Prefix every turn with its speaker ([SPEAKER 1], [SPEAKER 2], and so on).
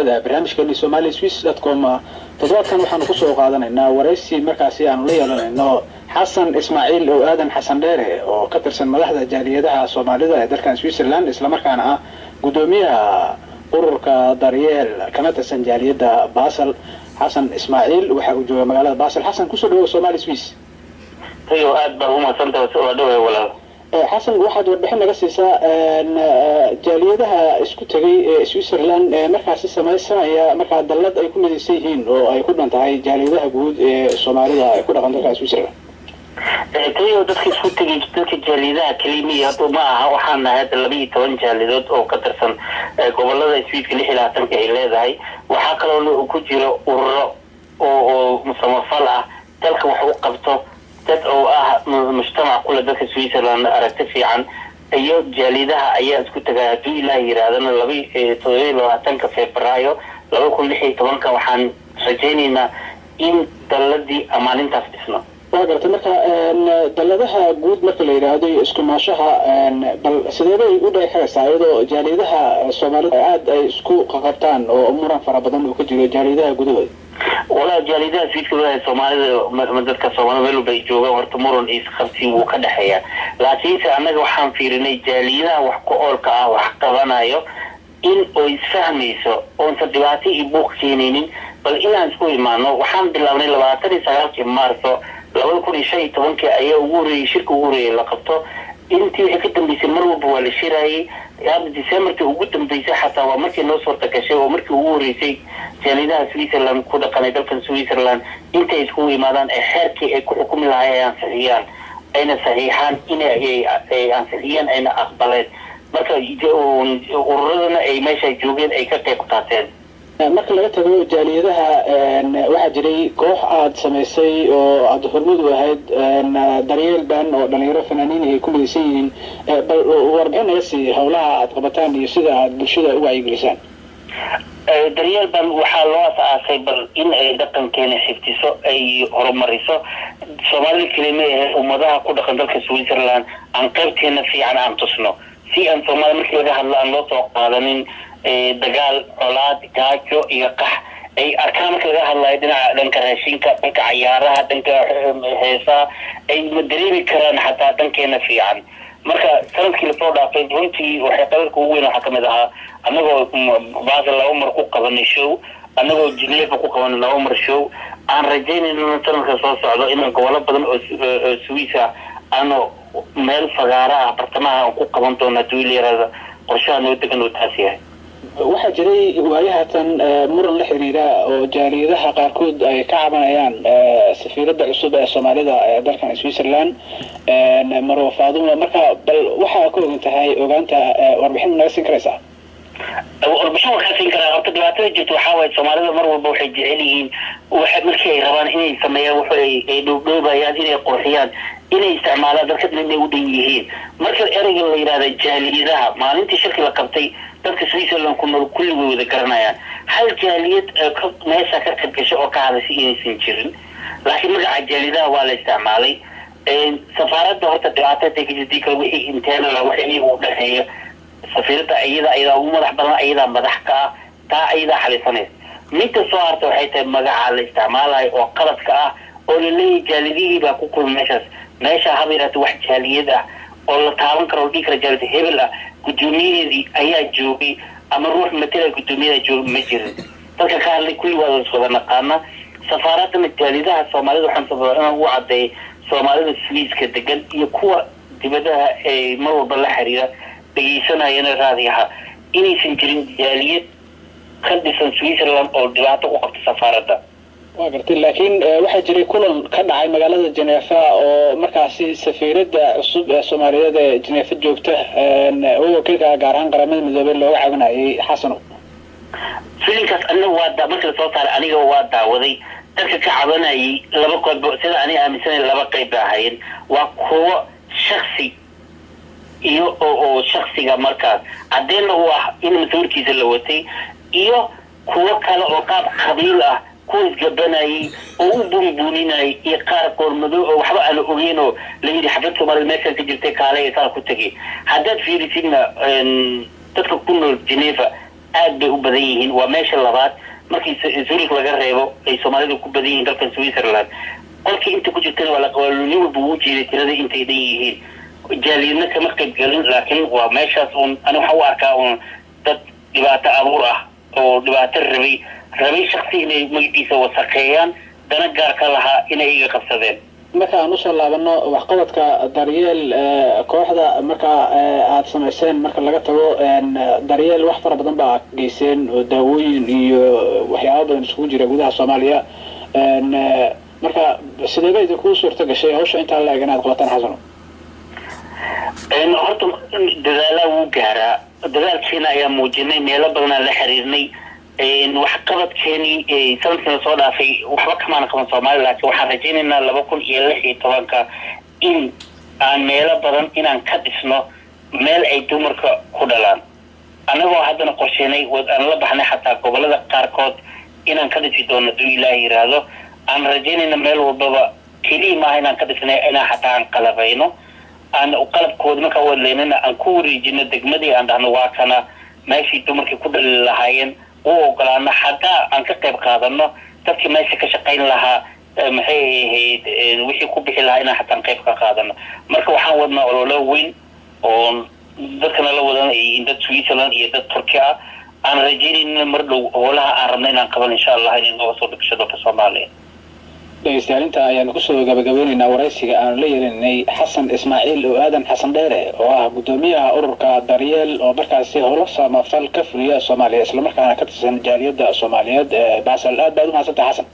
[SPEAKER 1] dhawaada barnaamijkeeni somaliswiss.com toddobaadkan waxaanu ku soo qaadanaynaa waraysi markaasi aanu la yeelanayno xasan ismaaciil oo aadan xasan dheere oo ka tirsan madaxda jaaliyadaha Soomaalida ee dalkan Switzerland isla markaana ah gudoomiyaha ururka daryeel kana tirsan jaaliyada Basel. xasan ismaaciil waxa uu joogaa magaalada Basel. xasan ku soo dhawaad Somaliswiss.
[SPEAKER 2] tayo aad baa u mahadsantahay soo dhawaad walaal.
[SPEAKER 1] xasan waxaad warbixin naga siisaa jaaliyadaha isku tagay ee Switzerland markaasi sameeyay marka dallad ay ku midaysan yihiin oo ay ku dhantahay jaaliyadaha guud ee Soomaalida ay ku dhaqan dalka Switzerland.
[SPEAKER 2] tayo dadka isku tagay dadka jaaliyadaha kaliya hadda ma aha waxaan nahay 12 jaaliyadood oo ka tirsan gobolada Switzerland 16 ay leedahay waxa kale oo ku jira ururo oo musamafal ah dalka wax u qabto dad oo ah mujtamac kula dadka Switzerland aragti fiican ayo jaaliyadaha ayaa isku tagay hadii ilaahay yiraahdo 12 Febraayo 2016 waxaan rajaynaynaa in dalladii amaalintaas dhisno.
[SPEAKER 1] وقرت مركا دلدها جود مثل يرادي اسكماشها بل سيدي ودا خيسا يدو جاليدها Soomaaliyeed aad ay isku qaqabtaan oo umuran fara badan oo ka jiro jaaliyadaha gudahood
[SPEAKER 2] wala jaaliyadaha Switzerland Soomaalida dadka Soomaaliyeed bay joogaan horta muran is qabsi uu ka dhaxeeya laakiin anaga waxaan fiirinay jaaliyadaha wax ku oolka ah wax qabanayo in oo isfahmayso oo dhibaato iyo buuq keenaynin bal inaan isku imaano waxaan bilaabnay 29 Maarso 2015 ayaa ugu horeeyay shirka ugu horeeyay la qabto intii wixii ka dambeysay mar walba waa la shirayay yaab December ugu dambeysay xataa waa markii noo soo tagashay oo markii ugu horeysay jaaliyadaha Switzerland ku dhaqanay dalkan Switzerland intay isku imaadaan ee xeerkii ay ku xukumi lahaayeen saxiixan ayna saxiixan inay ansixiyaan ayna aqbaleen marka ururadana ay meesha joogeen ay ka qayb qaateen
[SPEAKER 1] marka laga tago jaaliyadaha waxa jiray koox aad sameysay oo aad hormud u ahayd daryeel baan oo dhalinyaro fanaaniin ay ku midaysan yihiin bal warbixin si hawlaha aad qabataan iyo sida aad bulshada uga wacyigelisaan
[SPEAKER 2] daryeel baan waxa loo aasay bal in ay dhaqankeena xifdiso ay horumariso Soomaaliya kaliya ummadaha ku dhaqan dalka Switzerland aan qaybteena fiican aan tusno si aan Soomaaliya markii laga hadlo aan loo soo qaadanin dagaal colaad gaajo iyo qax ay arkaan marka laga hadlayo dhanka raashinka dhanka ciyaaraha dhanka heesaha ay dareemi karaan xataa dhankeena fiican marka sanadkii la soo dhaafay runtii waxay qaladka ugu weyn waxa kamid ahaa anagoo Basel laba mar ku qabanay show anagoo Geneva ku qabanay laba mar show aan rajaynayno sanadka soo socdo in gobolo badan oo Swiss ano meel fagaara bartamaha ku qaban doona duuliyeerada qorshaha noo degan oo taasiyahay
[SPEAKER 1] waxa jiray waayahatan muran la xiriira oo jaaliyadaha qaarkood ay ka cabanayaan safiirada cusub ee Soomaalida ee dalkan Switzerland Marwo Faadumo marka bal waxa ku ogaantahay ogaanta warbixin naga siin karaysaa
[SPEAKER 2] warbixin waxa siin karaa horta dhibaatada jirto waxa way Soomaalida mar walba waxay jecel yihiin waxa markii ay rabaan inay sameeyaan waxa ay dhowdhowbayaan inay qurxiyaan inay isticmaalaan dadka inay u dhan yihiin marka erayga la yiraahdo jaaliyadaha maalintii shirka la qabtay dadka Switzerland ku nool kulligood wada garanayaan hal jaaliyad meesha ka qaybgashay oo ka hadashay inaysan jirin laakiin magaca jaaliyadaha waa la isticmaalay safaaradda horta dhibaatada ka jirtay ka wixii internal wixii uu dhaxeeyo safiirada ayada ugu madax badan ayada madax ka taa ayada xalisanay midda soo harta waxay tahay magaca la isticmaalay oo qaladka ah oo leeyahay jaaliyadii baa ku kulmay meesha habirata wax jaaliyad ah oo la taaban karo dhikra jaaliyad hebel ah gudoomiyeedii ayaa joogay ama ruux matala gudoomiyada joog ma jirin dadka ka hadlay kulli waa soo naqaana safaaradda jaaliyadaha Soomaalida waxaan sababay inaan u cadeey Soomaalida Swiss-ka degan iyo kuwa dibadaha ee mar walba la xiriira dhageysanayana raadiyaha inaysan jirin jaaliyad ka dhisan Switzerland oo dhibaato ku qabta safaaradda
[SPEAKER 1] وقرتي لكن waxa jiray kulan ka dhacay magaalada Geneva oo markaasi safiirada cusub ee Soomaaliyeed ee Geneva joogta oo wakiilka gaar ahaan qaramada midoobay looga caawinayay Xasano
[SPEAKER 2] filinkaas anagu waa markii la soo saaray aniga waa daawaday dadka ka cabanayay laba qodob sida aniga aaminsan laba qayb ahaayeen waa kuwa shakhsi iyo oo shakhsiga markaas cadeen uu ah in masuulkiisa la watay iyo kuwa kale oo qaab qabiil ah كويس جبناي أو بونبونيناي يقار كورمدو أو حبا أنا أغينو ليدي حبيتو مال المثل تجرتك عليه صار كتجي حدد في رسينا تدخل كله جنيفا aad bay u badan yihiin waa meesha labaad markii Zurich laga reebo ay Soomaalidu ku badan yihiin dalka Switzerland qolkii inta ku jirtana waa la qabanayay uu jiray tirada intay yihiin jaaliyadna kama qayb galin laakiin waa meeshaas ana waxa u arkaa dad dhibaato abuur ah oo dhibaato rabay shakhsi inay magaciisa wasaqeeyaan dana gaar ka lahaa inay iga qabsadeen
[SPEAKER 1] marka aan usoo laabano waxqabadka daryeel kooxda marka aad samayseen marka laga tago daryeel wax fara badan baa geyseen oo daawooyin iyo waxyaabo badan isugu jira gudaha Soomaaliya marka sidee bay idinku suurta gashay hawsha inta la eeganaad qabataan xasano
[SPEAKER 2] horta dadaala uu gaaraa dadaalkiina ayaa muujinay meelo badan la xiriirnay waxqabadkeeni sanadkan soo dhaafay waxba kama qaban Soomaaliya laakiin waxaan rajaynaynaa 2016 in aan meelo badan inaan ka dhisno meel ay dumarka ku dhalaan anagoo haddana qorsheynay aan la baxnay xataa gobolada qaarkood inaan ka dhisi doono duu Ilaahay yiraahdo aan rajaynayna meel walbaba kaliya ma inaan ka dhisnay inaan xataa aan qalabayno aan qalabkooda marka wadleynana aan ku wareejino degmadii aan dhahno waa kana meeshii dumarkii ku dhali lahaayeen oo ogolaana hadaa aan ka qayb qaadano dadkii meesha ka shaqayn lahaa maxay ahayd wixii ku bixi lahaa inaan xataa qayb ka qaadano marka waxaan wadnaa olole weyn oo dadkana la wadan ay dad Switzerland iyo dad Turkiga aan rajaynayna mar dhow howlaha aan rabnay inaan qaban insha Allah inaan uga soo dhigsado dalka Soomaaliya
[SPEAKER 1] dhageystayaasha ayaan ku soo gabagabeynaa waraysiga aan la yeelanay Xasan Ismaaciil oo aadan Xasan Dheere oo ah gudoomiyaha ururka daryeel oo markaasi howlo samafal ka fuliya Soomaaliya isla markaana ka tirsan jaaliyadda Soomaaliyeed Basel aad baad u mahadsantahay Xasan